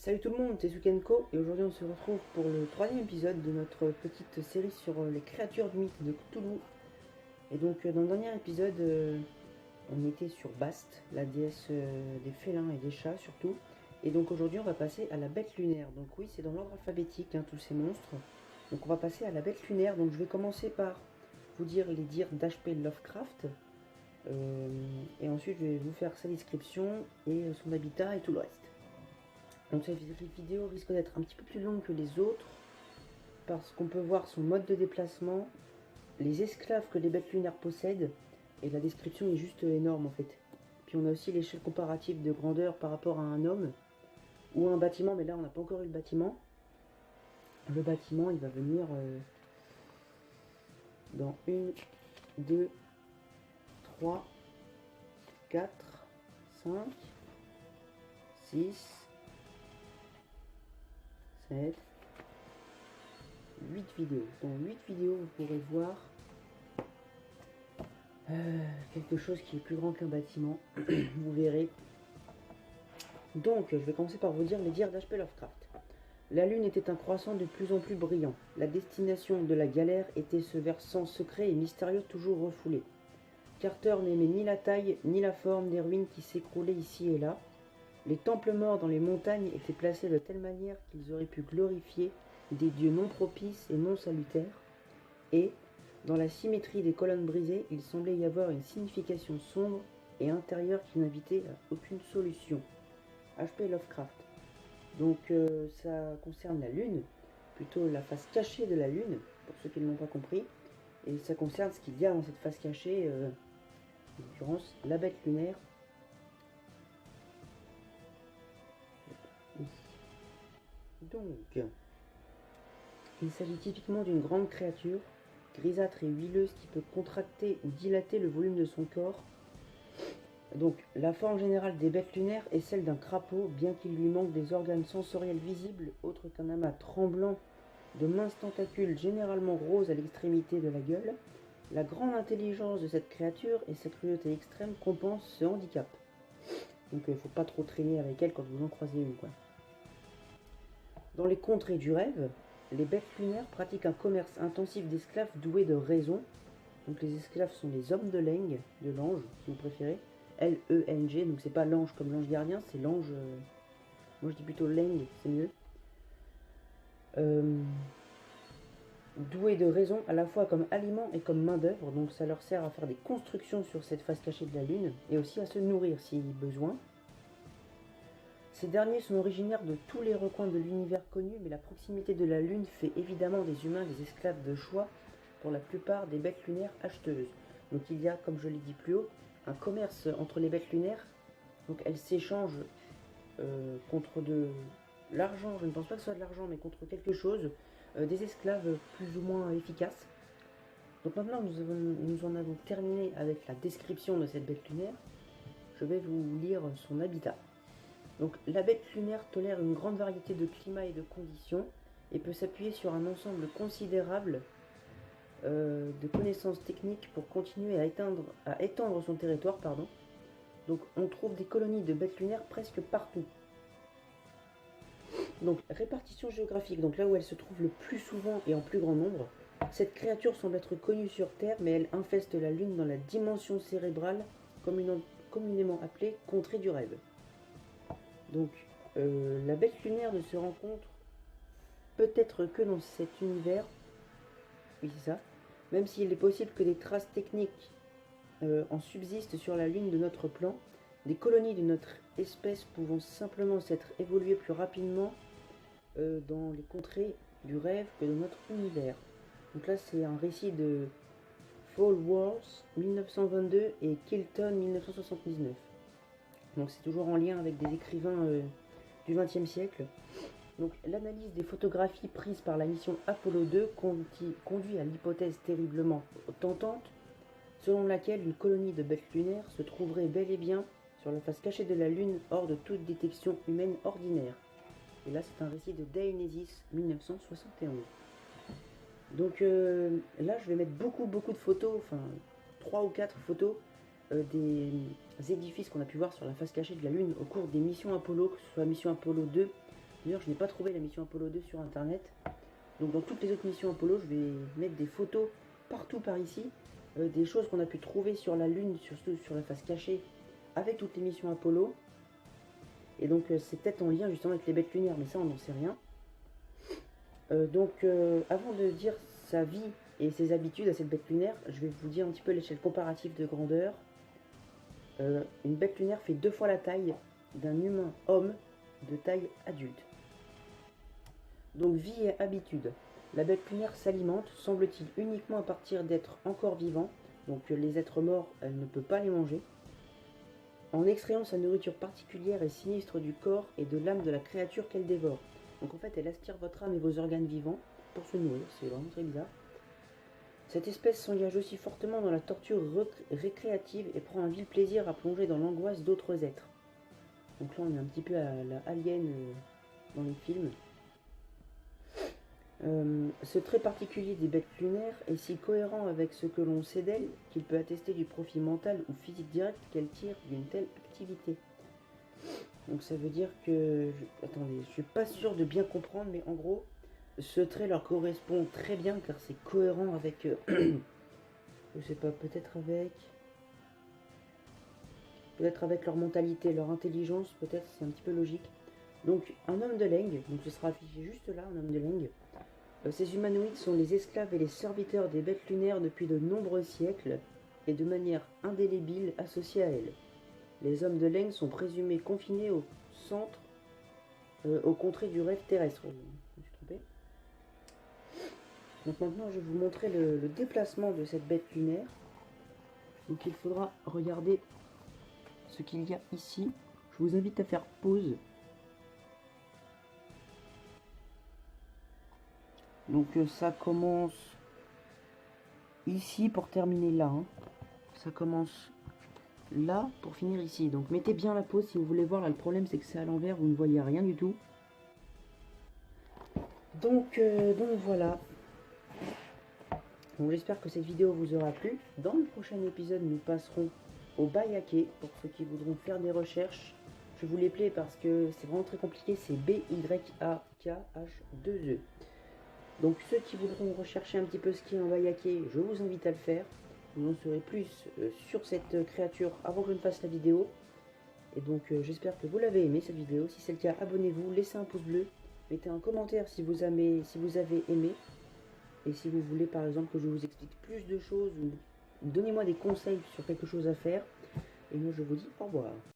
Salut tout le monde, c'est Sukenko et aujourd'hui on se retrouve pour le troisième épisode de notre petite série sur les créatures du mythe de Cthulhu. Et donc dans le dernier épisode, on était sur Bast, la déesse des félins et des chats surtout. Et donc aujourd'hui on va passer à la bête lunaire. Donc oui, c'est dans l'ordre alphabétique, tous ces monstres. Donc on va passer à la bête lunaire. Donc je vais commencer par vous dire les dires d'H.P. Lovecraft. Et ensuite je vais vous faire sa description et son habitat et tout le reste. Donc cette vidéo risque d'être un petit peu plus longue que les autres parce qu'on peut voir son mode de déplacement, les esclaves que les bêtes lunaires possèdent et la description est juste énorme en fait. Puis on a aussi l'échelle comparative de grandeur par rapport à un homme ou un bâtiment, mais là on n'a pas encore eu le bâtiment. Le bâtiment il va venir dans 1, 2, 3, 4, 5, 6, 7, 8 vidéos. Dans 8 vidéos, vous pourrez voir quelque chose qui est plus grand qu'un bâtiment. Vous verrez. Donc, je vais commencer par vous dire les dires d'H.P. Lovecraft. La lune était un croissant de plus en plus brillant. La destination de la galère était ce versant secret et mystérieux toujours refoulé. Carter n'aimait ni la taille ni la forme des ruines qui s'écroulaient ici et là. Les temples morts dans les montagnes étaient placés de telle manière qu'ils auraient pu glorifier des dieux non propices et non salutaires, et, dans la symétrie des colonnes brisées, il semblait y avoir une signification sombre et intérieure qui n'invitait à aucune solution. H.P. Lovecraft. Donc ça concerne la lune, plutôt la face cachée de la lune, pour ceux qui ne l'ont pas compris, et ça concerne ce qu'il y a dans cette face cachée, en l'occurrence la bête lunaire. Donc, il s'agit typiquement d'une grande créature, grisâtre et huileuse qui peut contracter ou dilater le volume de son corps. Donc, la forme générale des bêtes lunaires est celle d'un crapaud, bien qu'il lui manque des organes sensoriels visibles, autres qu'un amas tremblant de minces tentacules généralement roses à l'extrémité de la gueule. La grande intelligence de cette créature et sa cruauté extrême compensent ce handicap. Donc, il ne faut pas trop traîner avec elle quand vous en croisez une, quoi. Dans les contrées du rêve, les bêtes lunaires pratiquent un commerce intensif d'esclaves doués de raison. Donc les esclaves sont les hommes de l'ange, si vous préférez. L-E-N-G, donc c'est pas l'ange comme l'ange gardien, c'est l'ange... moi je dis plutôt l'eng, c'est mieux. Doués de raison à la fois comme aliment et comme main d'œuvre, donc ça leur sert à faire des constructions sur cette face cachée de la lune, et aussi à se nourrir si besoin. Ces derniers sont originaires de tous les recoins de l'univers connu, mais la proximité de la Lune fait évidemment des humains des esclaves de choix pour la plupart des bêtes lunaires acheteuses. Donc il y a, comme je l'ai dit plus haut, un commerce entre les bêtes lunaires. Donc elles s'échangent contre de l'argent, je ne pense pas que ce soit de l'argent, mais contre quelque chose, des esclaves plus ou moins efficaces. Donc maintenant nous en avons terminé avec la description de cette bête lunaire. Je vais vous lire son habitat. Donc la bête lunaire tolère une grande variété de climats et de conditions et peut s'appuyer sur un ensemble considérable de connaissances techniques pour continuer à étendre son territoire. Donc on trouve des colonies de bêtes lunaires presque partout. Donc répartition géographique, donc là où elle se trouve le plus souvent et en plus grand nombre. Cette créature semble être connue sur Terre, mais elle infeste la Lune dans la dimension cérébrale, communément appelée contrée du rêve. Donc, la bête lunaire ne se rencontre peut-être que dans cet univers, oui c'est ça, même s'il est possible que des traces techniques en subsistent sur la lune de notre plan, des colonies de notre espèce pouvant simplement s'être évoluées plus rapidement dans les contrées du rêve que dans notre univers. Donc là c'est un récit de Fall Wars 1922 et Kilton 1979. Donc c'est toujours en lien avec des écrivains du XXe siècle. Donc l'analyse des photographies prises par la mission Apollo 2 conduit à l'hypothèse terriblement tentante, selon laquelle une colonie de bêtes lunaires se trouverait bel et bien sur la face cachée de la Lune hors de toute détection humaine ordinaire. Et là c'est un récit de Daenerys 1971. Donc là je vais mettre beaucoup de photos, enfin 3 ou 4 photos des édifices qu'on a pu voir sur la face cachée de la Lune au cours des missions Apollo, que ce soit mission Apollo 2, D'ailleurs, je n'ai pas trouvé la mission Apollo 2 sur internet. Donc dans toutes les autres missions Apollo, je vais mettre des photos partout par ici. Des choses qu'on a pu trouver sur la Lune, surtout sur la face cachée, avec toutes les missions Apollo. Et donc c'est peut-être en lien justement avec les bêtes lunaires, mais ça on n'en sait rien. Avant de dire sa vie et ses habitudes à cette bête lunaire, je vais vous dire un petit peu l'échelle comparative de grandeur. Une bête lunaire fait 2 fois la taille d'un humain homme de taille adulte. Donc vie et habitude. La bête lunaire s'alimente, semble-t-il, uniquement à partir d'êtres encore vivants. Donc les êtres morts, elle ne peut pas les manger. En extrayant sa nourriture particulière et sinistre du corps et de l'âme de la créature qu'elle dévore. Donc en fait, elle aspire votre âme et vos organes vivants pour se nourrir. C'est vraiment très bizarre. Cette espèce s'engage aussi fortement dans la torture récréative et prend un vil plaisir à plonger dans l'angoisse d'autres êtres. Donc là, on est un petit peu à la Alien dans les films. Ce trait particulier des bêtes lunaires est si cohérent avec ce que l'on sait d'elle qu'il peut attester du profit mental ou physique direct qu'elle tire d'une telle activité. Donc ça veut dire que... Attendez, je suis pas sûr de bien comprendre, mais en gros, ce trait leur correspond très bien car c'est cohérent avec... je sais pas, peut-être avec leur mentalité, leur intelligence, peut-être, c'est un petit peu logique. Donc un homme de Leng, donc ce sera affiché juste là, un homme de Leng. Ces humanoïdes sont les esclaves et les serviteurs des bêtes lunaires depuis de nombreux siècles et de manière indélébile associés à elles. Les hommes de Leng sont présumés confinés au centre, aux contrées du rêve terrestre. Je me suis trompé. Donc maintenant, je vais vous montrer le déplacement de cette bête lunaire. Donc il faudra regarder ce qu'il y a ici. Je vous invite à faire pause. Donc ça commence ici pour terminer là. Hein. Ça commence là pour finir ici. Donc mettez bien la pause si vous voulez voir. Là le problème c'est que c'est à l'envers, vous ne voyez rien du tout. Donc voilà. Donc j'espère que cette vidéo vous aura plu. Dans le prochain épisode, nous passerons au Bayake. Pour ceux qui voudront faire des recherches, je vous les plais parce que c'est vraiment très compliqué. C'est B-Y-A-K-H-2-E. Donc ceux qui voudront rechercher un petit peu ce qui est un Bayake, je vous invite à le faire. Vous en saurez plus sur cette créature avant que je ne fasse la vidéo. Et donc j'espère que vous l'avez aimé cette vidéo. Si c'est le cas, abonnez-vous, laissez un pouce bleu, mettez un commentaire si vous avez aimé. Et si vous voulez par exemple que je vous explique plus de choses, ou donnez-moi des conseils sur quelque chose à faire. Et moi je vous dis au revoir.